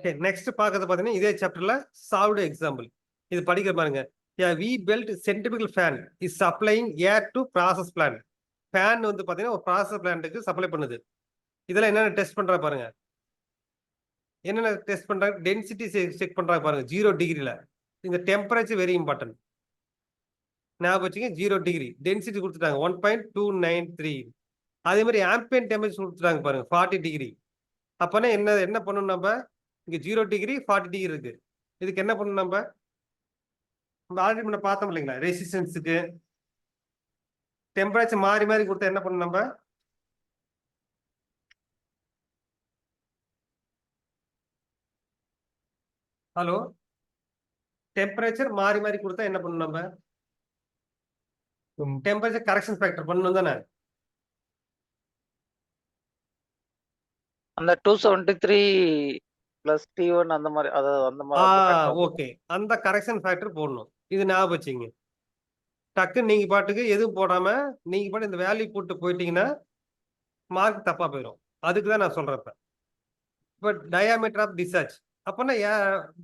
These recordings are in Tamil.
ஓகே, நெக்ஸ்ட் பார்க்கறது பார்த்தீங்கன்னா இதே சாப்டர்ல சால்வ்டு எக்ஸாம்பிள். இது படிக்கிற பாருங்க. We belt centrifugal fan is supplying air to process plant. Fan வந்து பார்த்தீங்கன்னா ஒரு ப்ராசஸ் பிளான்ட்டுக்கு சப்ளை பண்ணுது. இதெல்லாம் என்னென்ன டெஸ்ட் பண்றா பாருங்க. என்னென்ன டெஸ்ட் பண்றாங்க? டென்சிட்டி செக் பண்றாங்க பாருங்க 0 டிகிரில. இந்த டெம்பரேச்சர் வெரி இம்பார்ட்டன்ட். ஞாபகம் வச்சுங்க 0 டிகிரி. டென்சிட்டி கொடுத்துட்டாங்க 1.293. அதே மாதிரி ஆம்பியன்ட் டெம்பரேச்சர் கொடுத்துட்டாங்க பாருங்க 40 டிகிரி. அப்பனா என்ன என்ன பண்ணணும் நம்ம? இங்க 0 டிகிரி 40 டிகிரி இருக்கு. இதுக்கு என்ன பண்ணணும் நம்ம? ஆல்ரெடி முன்ன பார்த்தோம் இல்லைங்களா? ரெசிஸ்டன்ஸுக்கு டெம்பரேச்சர் மாறி மாறி கொடுத்தா என்ன பண்ணணும் நம்ம? ஹலோ, டெம்பரேச்சர் மாறி மாறி கொடுத்தா என்ன பண்ணணும் நம்ம? டெம்பரேச்சர் கரெக்ஷன் ஃபேக்டர் பண்ணணும் தானே? அந்த 273 பிளஸ் T1 அந்த மாதிரி, அதாவது அந்த மாதிரி. ஓகே, அந்த கரெக்ஷன் ஃபேக்டர் போடணும். இது ஞாபகம் வச்சுங்க. டக்குன்னு நீங்க பாட்டுக்கு எதுவும் போடாம நீங்க பாட்டு இந்த வேல்யூ போட்டு போயிட்டீங்கன்னா மார்க் தப்பா போயிடும். அதுக்கு தான் நான் சொல்றேன். இப்போ டயாமீட்டர் ஆஃப் டிஸ்சார்ஜ் அப்போனா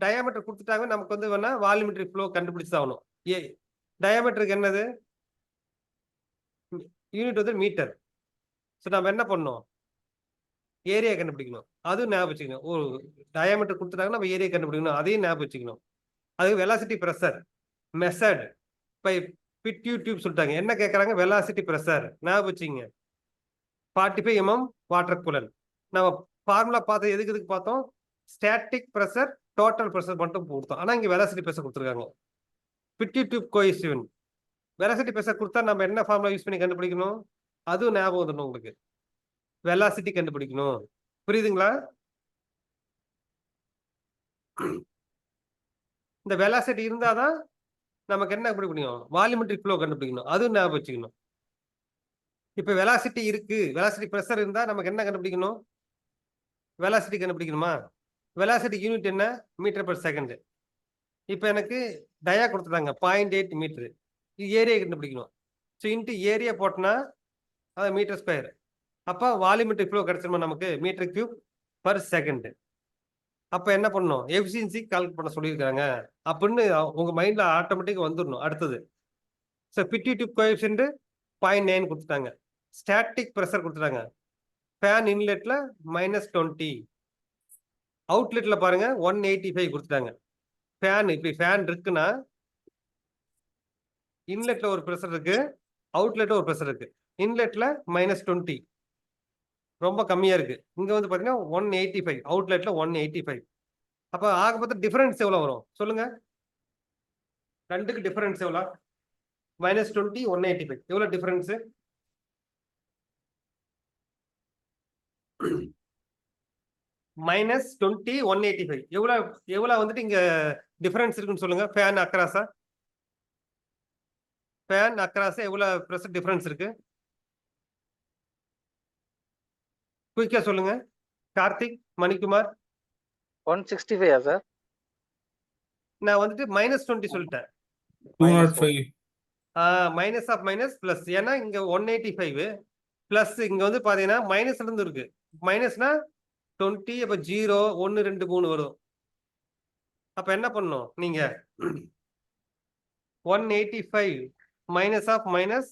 டயாமீட்டர் கொடுத்துட்டாங்க, நமக்கு வந்து வேணா வால்யூமெட்ரி ஃப்ளோ கண்டுபிடிச்சு ஆகணும். டயாமீட்டருக்கு என்னது? யூனிட் வந்து மீட்டர். ஸோ நம்ம என்ன பண்ணணும்? ஏரியா கண்டுபிடிக்கணும். அதுவும் ஞாபகம் வச்சுக்கணும். ஒரு டயாமீட்டர் கொடுத்துட்டாங்க, நம்ம ஏரியா கண்டுபிடிக்கணும். அதையும் ஞாபகம் வச்சுக்கணும். அது velocity pressure method by pitot tube சொல்லிட்டாங்க. என்ன கேட்கறாங்க? வெலாசிட்டி பிரஷர் ஞாபகம் வச்சுங்க. 45 mm வாட்டர் கூலன். நம்ம ஃபார்முலா பார்த்து எதுக்கு பார்த்தோம்? ஸ்டாட்டிக் பிரஷர் டோட்டல் பிரஷர் மட்டும் கொடுத்தோம். ஆனா இங்க வெலாசிட்டி பிரஷர் கொடுத்துருக்காங்க. பிட்யூ டியூப் கோஎஃபிஷியன்ட். வெலாசிட்டி பிரஷர் கொடுத்தா நம்ம என்ன ஃபார்முலா யூஸ் பண்ணி கண்டுபிடிக்கணும்? அதுவும் ஞாபகம் வந்துடணும் உங்களுக்கு. வெலாசிட்டி கண்டுபிடிக்கணும். புரியுதுங்களா? இந்த வெலாசிட்டி இருந்தாதான் நமக்கு என்ன கண்டுபிடிக்கணும்? வால்யூமெட்ரிக் ஃப்ளோ கண்டுபிடிக்கணும். அதுவும் ஞாபகம் வச்சுக்கணும். இப்ப வெலாசிட்டி இருக்கு, வெலாசிட்டி பிரஷர் இருந்தா நமக்கு என்ன கண்டுபிடிக்கணும்? வெலாசிட்டி கண்டுபிடிக்கணுமா? வெலாசிட்டி யூனிட் என்ன? Metre per second. இப்போ எனக்கு டயா கொடுத்துட்டாங்க 0.8 மீட்டர். இது ஏரியா கண்டுபிடிக்கணும். ஸோ இன்ட்டு ஏரியா போட்டோன்னா அது மீட்டர் ஸ்கொயர். அப்போ வால்யூமெட்ரிக் ஃப்ளோ கிடைச்சிருமா நமக்கு? Metre cube per second. அப்போ என்ன பண்ணணும்? எஃபிஷியன்சி கால்குலேட் பண்ண சொல்லியிருக்காங்க அப்படின்னு உங்க மைண்ட்ல ஆட்டோமேட்டிக்காக வந்துடணும். அடுத்தது ஸோ பிட்டி டியூப் கோஎஃபிஷியன்ட் 0.9 கொடுத்துட்டாங்க. ஸ்டாட்டிக் ப்ரெஷர் கொடுத்துட்டாங்க. ஃபேன் இன்லெட்ல -20. அவுட்லெட்ல பாருங்க 185 கொடுத்துட்டாங்க. ஃபேன் இப்படி ஃபேன் இருக்குன்னா இன்லெட்ல ஒரு ப்ரெஷர் இருக்கு, அவுட்லெட்ல ஒரு ப்ரெஷர் இருக்கு. இன்லெட்ல -20 ரொம்ப கம்மியா இருக்கு. இங்க வந்து பாத்தீங்கன்னா 185, அவுட்லெட்ல 185. அப்ப ஆக மொத்தம் டிஃபரன்ஸ் எவ்வளவு வரும் சொல்லுங்க? ரெண்டுக்கு டிஃபரன்ஸ் எவ்வளவு? -20 185 எவ்வளவு டிஃபரன்ஸ்? -20 185 எவ்வளவு வந்துட்டு இங்க டிஃபரன்ஸ் இருக்குன்னு சொல்லுங்க. ஃபேன் அக்ராஸா? ஃபேன் அக்ராஸா எவ்வளவு பிரஷர் டிஃபரன்ஸ் இருக்கு? குயிக்கா சொல்லுங்க. கார்த்திக், மணிக்குமார். 165 சார்? நான் வந்துட்டு -20 சொல்லிட்டேன். 205. Minus of minus plus. ஏன்னா இங்க 185 பிளஸ் இங்க வந்து பாத்தீங்கன்னா மைனஸ்ல இருந்து இருக்கு. மைனஸ்னா 20, அப்ப 0 1 2 3 வரும். அப்ப என்ன பண்ணணும் நீங்க? 185 மைனஸ் ஆஃப் மைனஸ்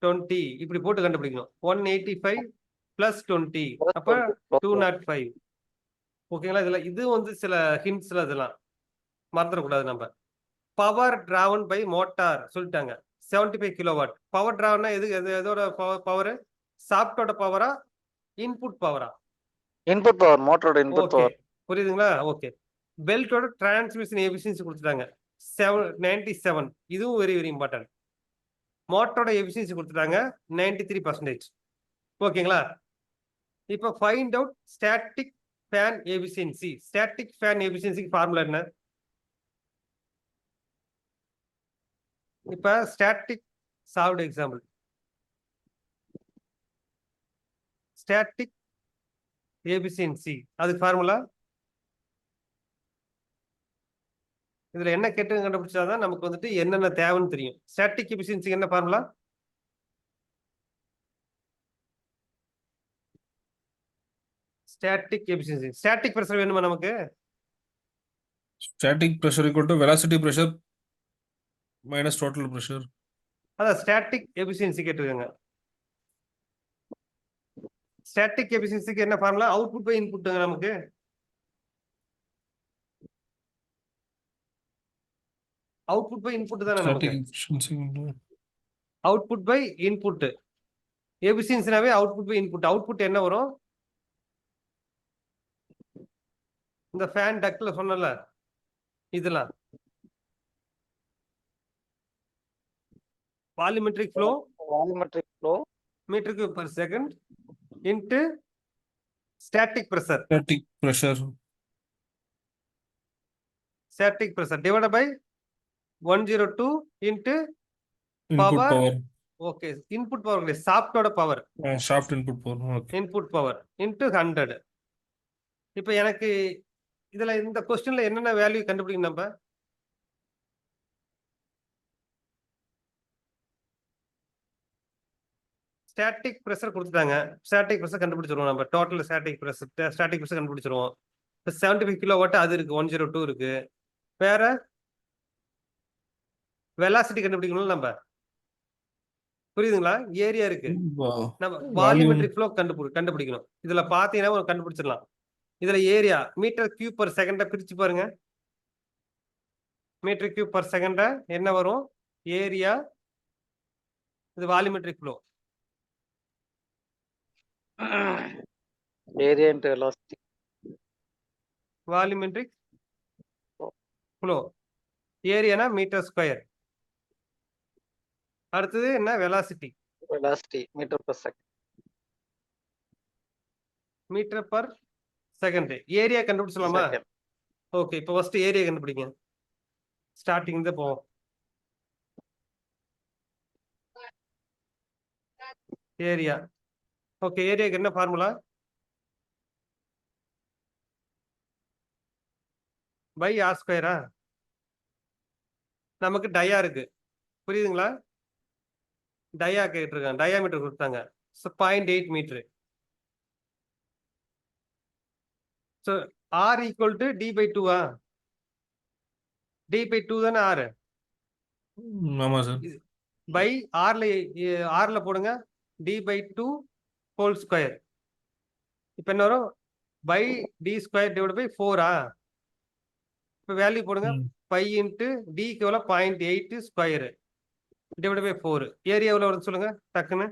20 இப்படி போட்டு கண்டுபிடிக்கணும். 185 பிளஸ் 20 அப்ப 205. ஓகேங்களா? இதுல இது வந்து சில ஹிண்ட்ஸ்ல இதெல்லாம் மறந்துடக்கூடாது நம்ம. பவர் டிராவன் பை மோட்டார் சொல்லிட்டாங்க 75 கிலோவாட். பவர் டிராவன்னா எதோட பவர்? சாப்டோட பவரா இன்புட் பவரா? இன்புட் பவர், மோட்டரோட இன்புட் ஓகே, பவர். புரியுதுங்களா? ஓகே. பெல்ட்டோட டிரான்ஸ்மிஷன் எஃபிஷியன்சி கொடுத்துட்டாங்க 97. இதுவும் வெரி வெரி இம்பார்ட்டன்ட். மோட்டரோட எஃபிஷியன்சி கொடுத்துட்டாங்க 93%. ஓகேங்களா? இப்போ find out static fan efficiency. Static fan எஃபிஷியன்சிக்கு ஃபார்முலா என்ன? இப்ப static solved example. Static efficiency அதுக்கு ஃபார்முலா இதுல என்ன கேட்டு கண்டுபிடிச்சாதான் நமக்கு வந்துட்டு என்னென்ன தேவைன்னு தெரியும். ஸ்டாட்டிக் எஃபிஷியன்சிக்கு என்ன formula? Static efficiency. Static pressure வேணுமா நமக்கு? Static pressure equal to velocity pressure minus total pressure. அதான் ஸ்டாட்டிக் எபிசியன்சி கேட்டிருக்காங்க. ஸ்டாட்டிக் எபிசியன்சிக்கு என்ன ஃபார்முலா? அவுட்புட் பை இன்புட்டுங்க நமக்கு. அவுட்புட் பை இன்புட் தானே நமக்கு. Static efficiency. Output by input. எபிசியன்சினாவே அவுட்புட் பை இன்புட். அவுட்புட் என்ன வரும்? இந்த ஃபேன் டக்ட்ல சொன்னல இதெல்லாம் volumetric flow volumetric flow metre cube per second into static pressure. Static pressure. Static pressure divided by 102 into Input Power. power. Okay input power இல்லை சாஃப்டோட power. Shaft input power. Okay. Input power into 100. இப்போ எனக்கு இதுல இந்த கொஸ்டின்ல என்னென்ன வேல்யூ கண்டுபிடிக்கணும் நம்ம? ஸ்டாட்டிக் பிரஷர் கொடுத்துட்டாங்க. ஸ்டாட்டிக் பிரஷர் கண்டுபிடிச்சிருவோம் நம்ம. டோட்டல் ஸ்டாட்டிக் பிரஷர் கண்டுபிடிச்சிருவோம். இப்போ 75 கிலோ வாட் அது இருக்கு, 102 இருக்கு. வேற வெலாசிட்டி கண்டுபிடிக்கணும் நம்ம. புரியுதுங்களா? ஏரியா இருக்கு, நம்ம வால்யூமெட்ரிக் ஃப்ளோ கண்டுபிடிக்கணும். இதுல பாத்தீங்கன்னா ஒரு கண்டுபிடிச்சிடலாம். இதுல area metre cube per second பிரிச்சு பாருங்க. மீட்டர் கியூப் பர் செகண்ட என்ன வரும்? ஏரியா. இது volumetric flow. Area into velocity. Volumetric flow ஏரியானா மீட்டர் ஸ்கொயர். அடுத்தது என்ன? Velocity. Velocity metre per second. Metre per second. Area கண்டுபிடிச்சலாமா? ஓகே இப்போ ஃபர்ஸ்ட் ஏரியா கண்டுபிடிங்க. ஸ்டார்டிங் தான் போவோம். ஏரியா. ஓகே ஏரியாக்கு என்ன ஃபார்முலா? By R ஸ்கொயரா? நமக்கு டயா இருக்கு, புரியுதுங்களா? டயா கேட்டிருக்காங்க, டயாமீட்டர் கொடுத்தாங்க. 0.8 metre. So r equal to d by 2 d by 2 தானே ஆர். ஆமா சார். பை ஆர்ல போடுங்க டி பை 2 ஹோல் ஸ்கொயர். இப்போ என்ன வரும்? Pi d square divide by 4 இப்போ வேல்யூ போடுங்க. பை இன்ட்டு டிக்கு எவ்வளோ? 0.8 ஸ்கொயர் டிவைட் பை 4. ஏரியா எவ்வளோ வருது சொல்லுங்க டக்குன்னு.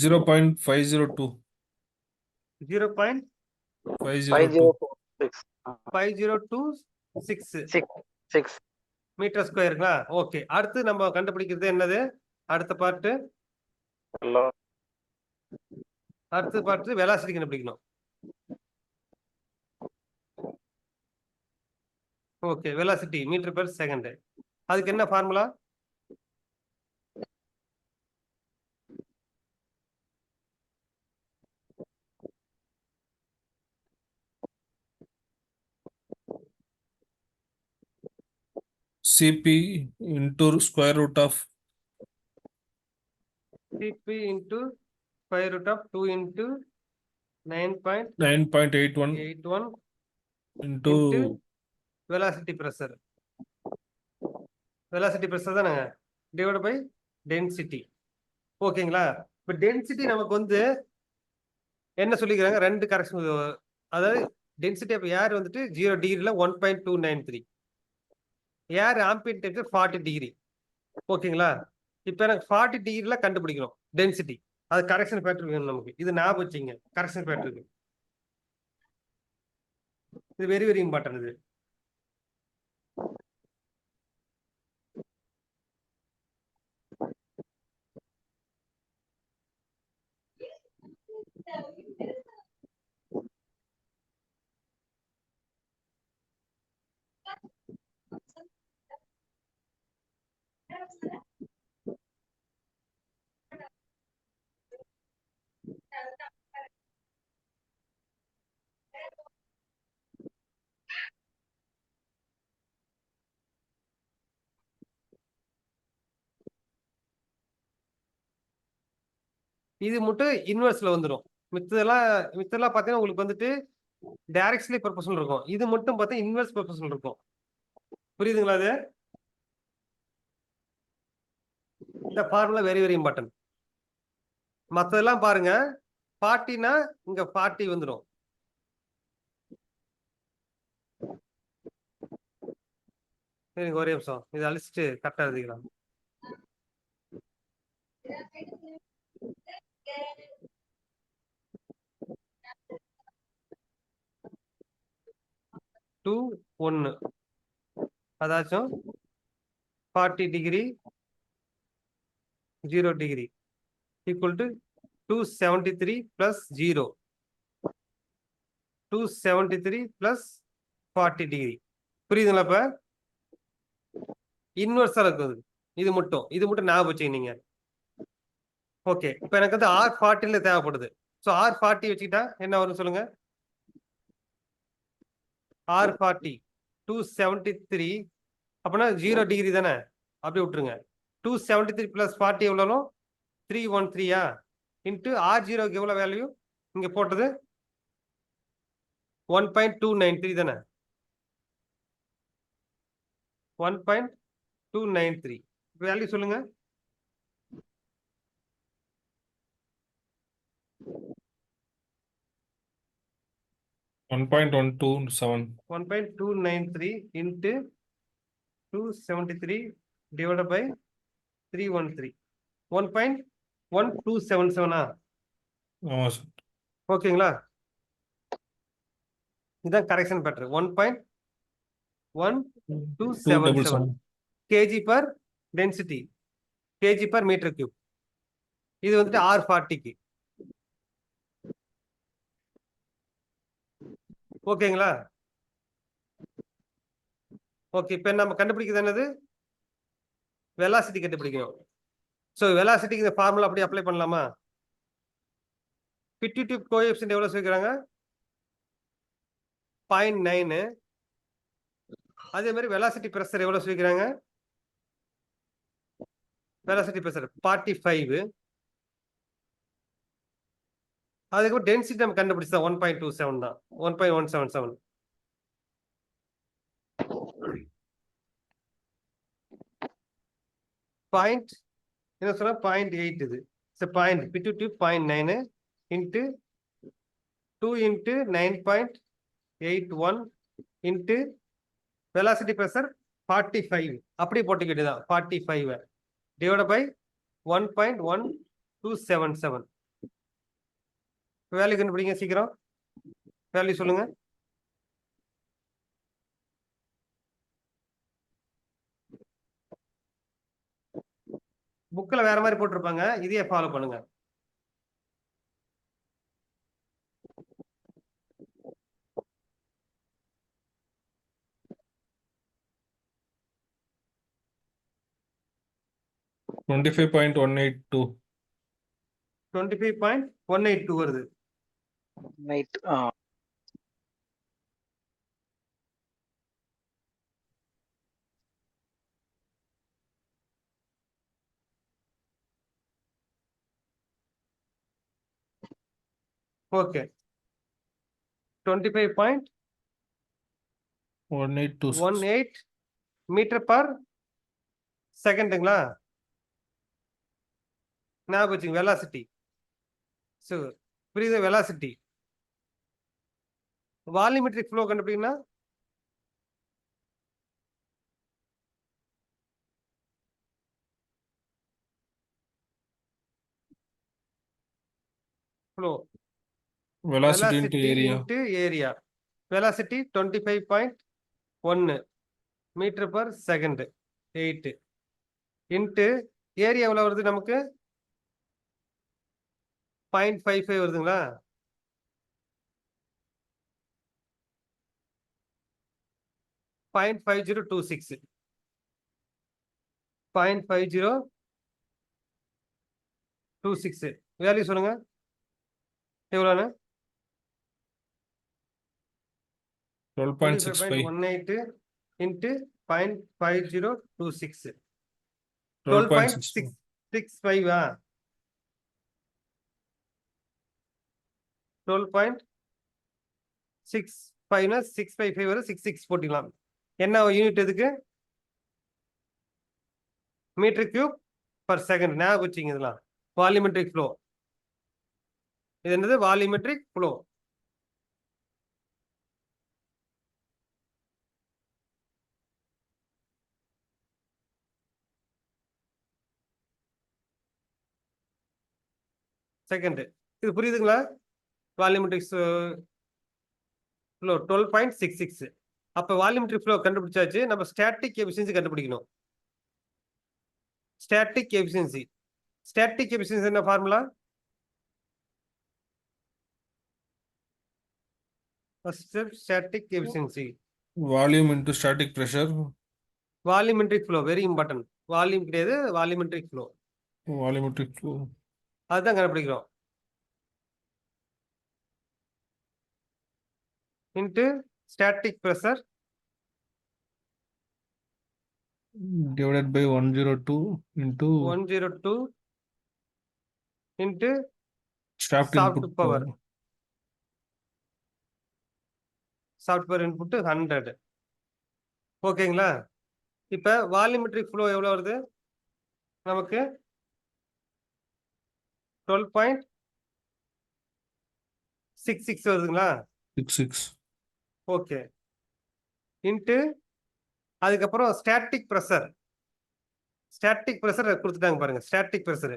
ஜீரோ 0.502. 0.5026 மீட்டர் ஸ்கொயருங்களா? ஓகே அடுத்து நம்ம கண்டுபிடிக்கிறது என்னது? அடுத்த பார்ட்டு வெலாசிட்டி கண்டுபிடிக்கணும். Okay velocity metre per second. அதுக்கு என்ன formula? CP into square root of CP into square root of 2 into 9.81 into velocity pressure. velocity pressure தானங்க divided by density. ஓகேங்களா? இப்போ டென்சிட்டி நமக்கு வந்து என்ன சொல்லிக்கிறாங்க? ரெண்டு கரெக்ஷன். அதாவது டென்சிட்டி ஆஃப் ஏர் வந்துட்டு 0 டிகிரில 1.293. ஏர் ஆம்பியர் டெம்பரேச்சர் 40 டிகிரி. ஓகேங்களா? இப்போ எனக்கு 40 டிகிரில கண்டுபிடிக்கணும் டென்சிட்டி. அது கரெக்ஷன் ஃபேக்டர் வேணும் நமக்கு. இது ஞாபகம் வச்சுங்க, கரெக்ஷன் ஃபேக்டருக்கு. இது வெரி வெரி இம்பார்ட்டன்ட். இது இது மட்டும் இன்வெர்ஸ்ல வந்துடும். மித்ததெல்லாம் பார்த்தீங்கன்னா உங்களுக்கு வந்துட்டு டைரக்ட்லி ப்ரொபோஷனல் இருக்கும். இது மட்டும் பார்த்தா இன்வெர்ஸ் ப்ரொபோஷனல் இருக்கும். புரியுதுங்களா அது? இந்த ஃபார்முலா வெரி வெரி இம்பார்ட்டன்ட். மத்ததெல்லாம் பாருங்க 40னா இங்க 40 வந்துடும். சரிங்க ஒரே நிமிஷம் இதை அழிச்சிட்டு கரெக்டா எழுதிக்கலாம். டூ 1 அதாச்சும் 40 degree 0 degree equal to 273 plus 0 273 plus 40 degree. புரியுதுங்களா? இப்ப இன்வெர்ஸா இருக்குது. இது மட்டும் ஞாபகம் வச்சுக்க நீங்க. ஓகே இப்ப எனக்கு வந்து R40ல தேவைப்படுது. ஸோ R40 வச்சுக்கிட்டா என்ன வரும் சொல்லுங்க? R40 273 அப்படின்னா 0 டிகிரி தானே, அப்படி விட்டுருங்க. 273 பிளஸ் 40 எவ்வளோ? 313 இன்ட்டு R0க்கு எவ்வளோ வேல்யூ இங்க போட்டது? 1.293 தானே, 1.293 வேல்யூ சொல்லுங்க. One point 127 1.293 into 273 divided by 313 1.1277 ஆமா சார். ஓகேங்களா? இதுதான் correction batter. 1.1277 kg per density, kg per meter cube. இது வந்துட்டு R40க்கு. ஓகேங்களா? ஓகே இப்ப நம்ம கண்டுபிடிக்கிறது என்னது? வெலாசிட்டி கண்டுபிடிக்கணும். ஸோ வெலாசிட்டிக்கு இந்த ஃபார்முலா அப்படியே அப்ளை பண்ணலாமா? பிட்யூட்டிவ் கோஎஃபிஷியன்ட் எவ்வளவு சொல்லிக்கிறாங்க? 0.9. அதே மாதிரி வெலாசிட்டி பிரஷர் எவ்வளவு சொல்லிக்கிறாங்க? Velocity pressure 45. அதுக்கப்புறம் டென்சிட்டி நம்ம கண்டுபிடிச்சா 1.27 தான், 1.177. பாயிண்ட் என்ன சொன்னா 0.8 இது. பாயிண்ட் பிட்யூட்டிவ் 0.9 into 2 into 9.81 into velocity pressure 45 அப்படி போட்டுக்க வேண்டியதான். 45 டிவைட் பை 1.1277. வேல்யூ கண்டுபிடிங்க சீக்கிரம். வேல்யூ சொல்லுங்க. புக்ல வேற மாதிரி போட்டிருப்பாங்க, இதையே ஃபாலோ பண்ணுங்க. $25.182. 25.182 வருது. நைட் ஓகே 25.18 மீட்டர் பர் செகண்டுங்களா? ஞாபகம் வச்சுங்க வெலாசிட்டி. ஸோ புரியுது? வெலாசிட்டி வால்யூமெட்ரிக் ஃப்ளோ கண்டுபிடிங்கன்னா flow Velocity into area. into area. Velocity 25.1 metre per second 8 into area எவ்வளவு வருது நமக்கு? 0.55 வருதுங்களா? .5026 0.5026 வேல்யூ சொல்லுங்க எவ்வளோன்னு? 12.65. 18 இன்ட்டு 0.5026 12.65. 12.65 12.65 655 வரும் 66 போட்டுக்கலாம். என்ன யூனிட் எதுக்கு? Metre cube per second. ஞாபகம் வச்சுங்க இதெல்லாம். Volumetric flow. இது என்னது? Volumetric flow. செகண்ட். இது புரியுதுங்களா? Volumetric flow 12.66. அப்ப வால்யூமெட்ரிக் ஃப்ளோ கண்டுபிடிச்சாச்சு. நம்ம ஸ்டாட்டிக் எஃபிஷியன்சி கண்டுபிடிக்கணும். Static efficiency. ஸ்டாட்டிக் எஃபிஷியன்சி என்ன formula? First step static efficiency. Volume into static pressure. Volumetric flow very important. Volume கிடையாது, வால்யூமெட்ரிக் ஃப்ளோ. Volumetric flow. அதுதான் கண்டுபிடிக்கிறோம். Into static pressure Divided by 102 into 102 into shaft soft input power. power. Software input 100. ஓகேங்களா? இப்ப வால்யூமெட்ரிக் ஃப்ளோ எவ்வளவு வருது நமக்கு? 12.66 வருதுங்களா? 66. ஓகே. இன்ட்டு அதுக்கப்புறம் ஸ்டாட்டிக் ப்ரெஷர். ஸ்டாட்டிக் ப்ரெஷர் கொடுத்துட்டாங்க பாருங்க. Static pressure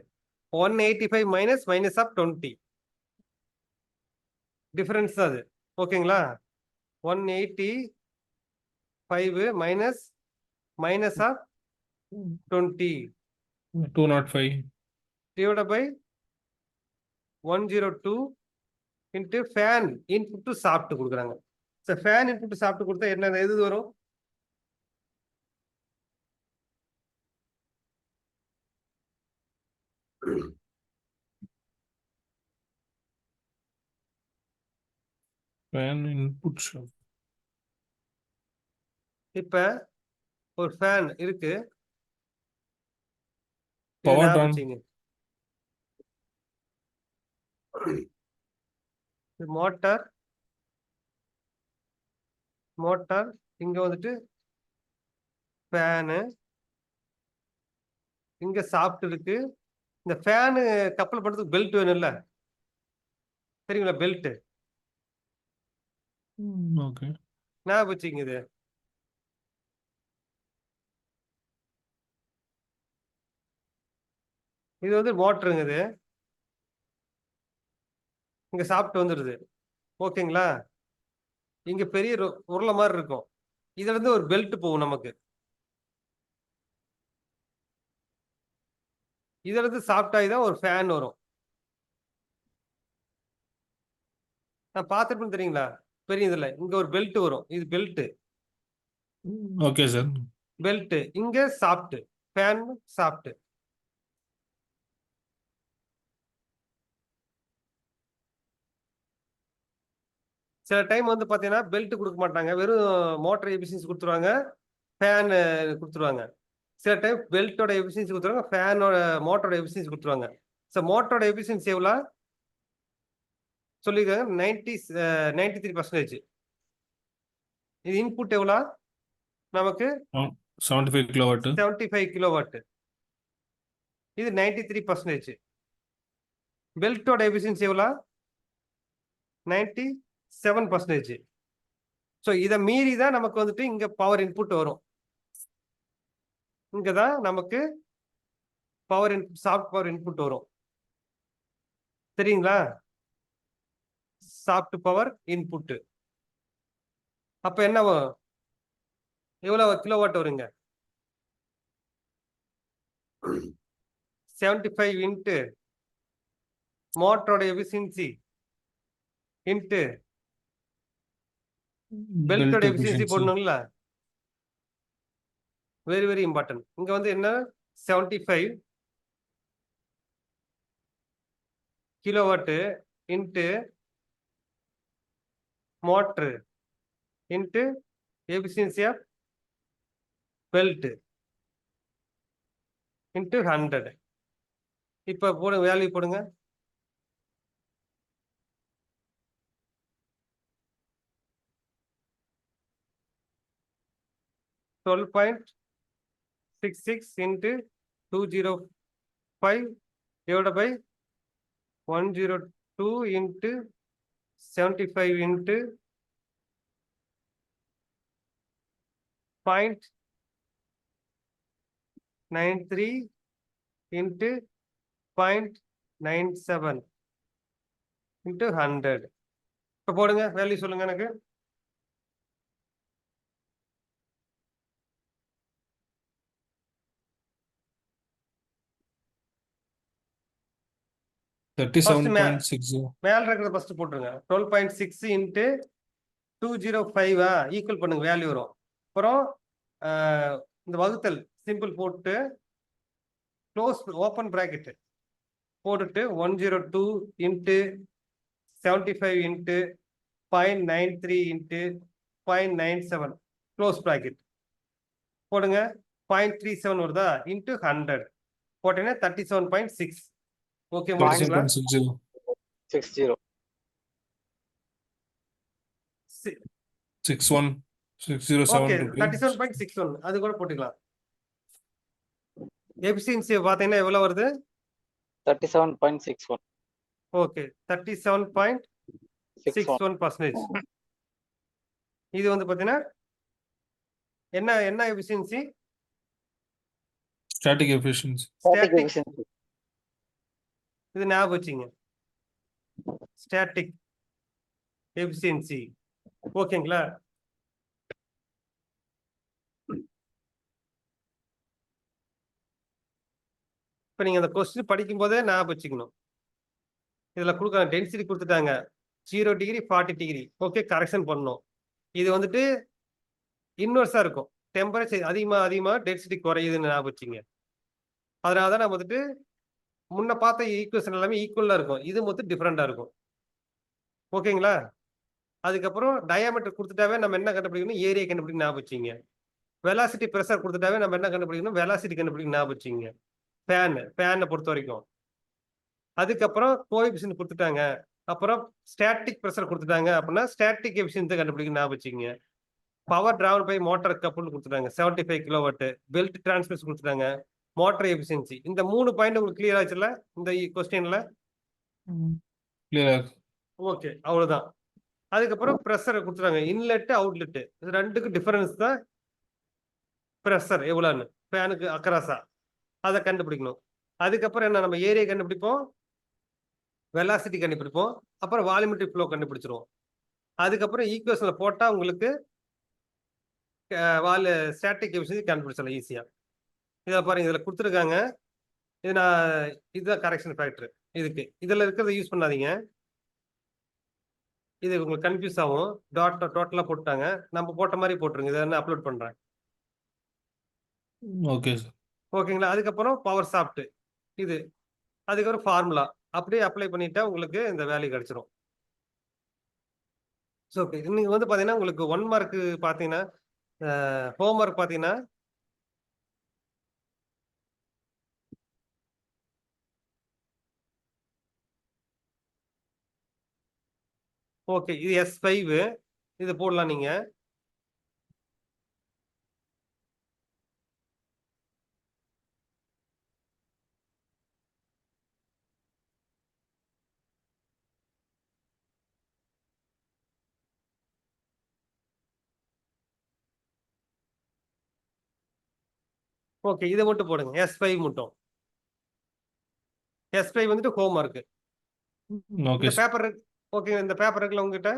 185 minus of 20. Difference அது. ஓகேங்களா? 185 minus of 20 205. divided by 102 into fan input to shaft கொடுக்குறாங்க. So fan input to shaft கொடுத்தா என்ன எது வரும்? Fan input shaft. இப்ப ஒரு ஃபேன் இருக்கு. Power turn. மோட்டார் இங்க வந்துட்டு ஃபேனு, இங்க சாஃப்ட் இருக்கு. இந்த ஃபேனு கப்பல் பண்றதுக்கு பெல்ட் வேணும்ல, சரிங்களா? Belt Okay. ஞாபகம் வச்சுங்க. இது வந்து மோட்டருங்க. இது இங்க சாப்பிட்டு வந்துடுது. ஓகேங்களா? இங்க பெரிய உருளை மாதிரி இருக்கும். இதுல இருந்து ஒரு பெல்ட் போகும் நமக்கு. இதுல இருந்து சாஃப்ட் ஆகி தான் ஒரு ஃபேன் வரும். நான் பார்த்துட்டு தெரியுங்களா? பெரிய இதுல இங்க ஒரு பெல்ட் வரும். இது பெல்ட். Okay, sir. பெல்ட் இங்க சாஃப்ட். Fan soft. சில டைம் வந்து பாத்தீங்கன்னா பெல்ட் கொடுக்க மாட்டாங்க. வெறும் மோட்டர் எஃபிஷியன்சி கொடுத்துருவாங்க, ஃபேன் கொடுத்துருவாங்க. சில டைம் பெல்ட்டோட எஃபிஷியன்சி கொடுத்துருவாங்க, ஃபேனோட மோட்டரோட எஃபிஷியன்சி கொடுத்துருவாங்க. ஸோ மோட்டரோட எஃபிஷியன்சி எவ்வளோ சொல்லியிருக்காங்க? 93%. இது இன்புட் எவ்வளோ நமக்கு? 75 kilowatt. 75 கிலோவாட். இது 93%. பெல்ட்டோட எஃபிஷியன்சி எவ்வளோ? 97%. ஸோ இதை மீறி தான் நமக்கு வந்துட்டு இங்க பவர் இன்புட் வரும். இங்க தான் நமக்கு பவர் சாஃப்ட் பவர் இன்புட் வரும். சரிங்களா? Shaft power input. அப்ப என்ன எவ்வளவு கிலோவாட் வருங்க? 75 இன்ட்டு மோட்டரோட எஃபிஷியன்சி இன்ட்டு பெல்ட்டோட எஃபிஷியன்சி போடணும்ல. Very very important. இங்க வந்து என்ன? 75 kilowatt into motor into efficiency of belt into 100. இப்ப போடுங்க, வேல்யூ போடுங்க. 12.66 into 205 divided by 102 into 75 into 0.93 into 0.97 into 100. இப்போ போடுங்க வேல்யூ சொல்லுங்க எனக்கு. Thirty-seven point six zero. மேல இருக்கிறத ஃபர்ஸ்ட் போட்டுருங்க. 12.6 into 205 ஈக்குவல் பண்ணுங்க வேல்யூ வரும். அப்புறம் இந்த வகுத்தல் சிம்பிள் போட்டு க்ளோஸ் ஓப்பன் பிராக்கெட் போட்டுட்டு 102 into 75 into 0.93 into 0.97 close bracket போடுங்க. 0.37 வருதா இன்ட்டு 100 போட்டீங்கன்னா 37.6. ஓகே, 37.60. 60. 61,607 okay, rupees. 37.61 அது கூட போட்டுக்கலாம். எஃபிஷியன்சி பார்த்தீங்கன்னா எவ்வளவு வருது? 37.61. ஓகே, 37.61%. இது வந்து பார்த்தீங்கன்னா என்ன efficiency? Static efficiency. Static static. efficiency. இது ஞாபகம் வச்சுங்க, ஸ்டாட்டிக் எஃபிஷியன்சி. ஓகேங்களா? இப்போ நீங்க அந்த கொஸ்டின் படிக்கும் போதே ஞாபகம் வச்சுக்கணும். இதுல கொடுக்குறாங்க டென்சிட்டி கொடுத்துட்டாங்க 0 டிகிரி 40 டிகிரி. ஓகே, கரெக்ஷன் பண்ணணும். இது வந்துட்டு இன்வெர்ஸா இருக்கும். டெம்பரேச்சர் அதிகமா டென்சிட்டி குறையுதுன்னு ஞாபகம் வச்சுங்க. அதனால தான் நம்ம வந்துட்டு முன்ன பார்த்த ஈக்குவேஷன் எல்லாமே ஈக்குவலா இருக்கும். இது மொத்தம் டிஃப்ரெண்டா இருக்கும். ஓகேங்களா? அதுக்கப்புறம் டயாமீட்டர் கொடுத்துட்டாவே நம்ம என்ன கண்டுபிடிக்கணும்? ஏரியா கண்டுபிடிக்கணும் ஞாபகம் வச்சுங்க. வெலாசிட்டி பிரஷர் கொடுத்துட்டாவே நம்ம என்ன கண்டுபிடிக்கணும்? வெலாசிட்டி கண்டுபிடிக்கணும் ஞாபகம் வச்சுங்க. ஃபேனை பொறுத்த வரைக்கும். அதுக்கப்புறம் கோஎஃபிஷியன்ட் கொடுத்துட்டாங்க. அப்புறம் ஸ்டாட்டிக் பிரஷர் கொடுத்துட்டாங்க அப்படின்னா ஸ்டாட்டிக் எஃபிஷியன்சி கண்டுபிடிக்கணும் ஞாபகம் வச்சுங்க. Power travel by motor couple கொடுத்துட்டாங்க 75 கிலோவாட். பெல்ட் டிரான்ஸ்மிஷன் கொடுத்துட்டாங்க. Motor efficiency. இந்த 3 பாயிண்ட் உங்களுக்கு கிளியர் ஆச்சுல்ல இந்த கொஸ்டின்ல? Clear. ஓகே, அவ்வளவுதான். அதுக்கப்புறம் ப்ரெஷர் கொடுத்துட்டாங்க. இன்லெட் அவுட்லெட் இது ரெண்டுக்கும் டிஃபரன்ஸ் தான் ப்ரெஷர் எவ்வளோன்னு ஃபேனுக்கு அக்ராஸா அதை கண்டுபிடிக்கணும். அதுக்கப்புறம் என்ன, நம்ம ஏரியா கண்டுபிடிப்போம், வெலாசிட்டி கண்டுபிடிப்போம், அப்புறம் வால்யூமெட்ரிக் ஃப்ளோ கண்டுபிடிச்சிருவோம். அதுக்கப்புறம் ஈக்குவேஷன்ல போட்டா உங்களுக்கு ஸ்டாட்டிக் எஃபிஷியன்சி கண்டுபிடிச்சிடலாம் ஈஸியா. இதை பாருங்க, இதுல கொடுத்துருக்காங்க. இதுதான் கரெக்ஷன் ஃபேக்டர். இதுல இருக்கிறத யூஸ் பண்ணாதீங்க, இது உங்களுக்கு கன்ஃபியூஸ் ஆகும். டோட்டலா போட்டாங்க, நம்ம போட்ட மாதிரி போட்டுருங்க. இதை நான் அப்லோட் பண்றேன். Okay, sir. ஓகேங்களா? அதுக்கப்புறம் பவர் சாஃப்ட் இது, அதுக்கப்புறம் ஃபார்முலா அப்படியே அப்ளை பண்ணிட்டா உங்களுக்கு இந்த வேல்யூ கிடைச்சிரும். ஓகே, இன்னைக்கு வந்து பாத்தீங்கன்னா உங்களுக்கு 1 மார்க் பாத்தீங்கன்னா ஹோம் ஒர்க் பாத்தீங்கன்னா ஓகே, இது S5 இது போடலாம் நீங்க. ஓகே, இதை மட்டும் போடுங்க. S5 மட்டும். S5 வந்துட்டு ஹோம் ஒர்க். Okay, இந்த sir. பேப்பர் ஓகே, இந்த பேப்பர் இருக்குல்ல உங்ககிட்ட,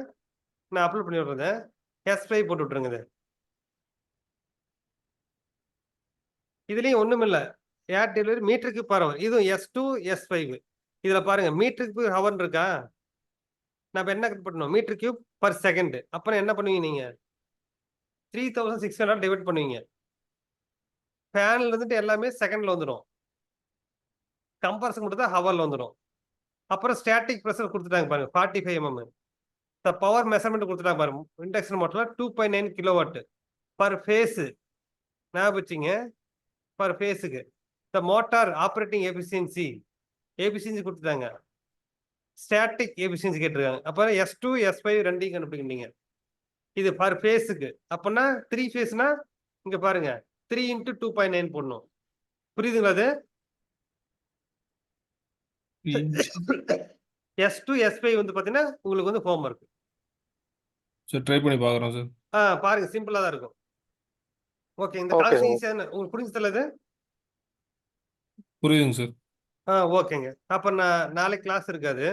நான் அப்லோட் பண்ணி விடுறேன். S5 போட்டு விட்டுருங்க. இதுலயும் ஒண்ணும் இல்ல, ஏர் டெலிவரி மீட்டருக்கு பர் ஹவர். இதுவும் S2 S5. இதுல பாருங்க மீட்டருக்கு ஹவர் இருக்கா, நம்ம என்ன பண்ணணும்? Metre cube per second. அப்புறம் என்ன பண்ணுவீங்க நீங்க? 3600 டிவைட் பண்ணுவீங்க. ஃபேன்ல இருந்துட்டு எல்லாமே செகண்ட்ல வந்துடும், கம்ப்ரஸர் மட்டும் தான் ஹவர்ல வந்துடும். அப்புறம் ஸ்டாட்டிக் பிரஷர் கொடுத்துட்டாங்க பாருங்க 45 mm. பவர் மெஷர்மெண்ட் கொடுத்துட்டாங்க பாருங்க. இண்டக்ஷன் மோட்டர்ல 2.9 கிலோவாட் பர் ஃபேஸ். ஞாபகம் வச்சுங்க, பர் ஃபேஸுக்கு. மோட்டார் ஆப்ரேட்டிங் எஃபிஷியன்சி கொடுத்துட்டாங்க. ஸ்டாட்டிக் எஃபிஷியன்சி கேட்டிருக்காங்க. அப்புறம் S2 S5 ரெண்டையும் கண்டுபிடிக்கிறீங்க. இது பர் ஃபேஸுக்கு. அப்படின்னா 3 ஃபேஸ்னா இங்க பாருங்க 3 இன்ட்டு 2.9 போடணும். புரியுதுங்களா அது? S2 S5 வந்து பாத்தீங்கன்னா உங்களுக்கு வந்து ஹோம்ஒர்க். சார் ட்ரை பண்ணி பார்க்குறோம் சார். பாருங்க சிம்பிளா தான் இருக்கும். ஓகே, இந்த ஓகே கான்செப்ட் சார். ஈஸியான உங்களுக்கு புரிஞ்சுதுல இது? புரியுதுங்க சார். ஓகேங்க. அப்ப நான் நாளைக்கு கிளாஸ் இருக்காது.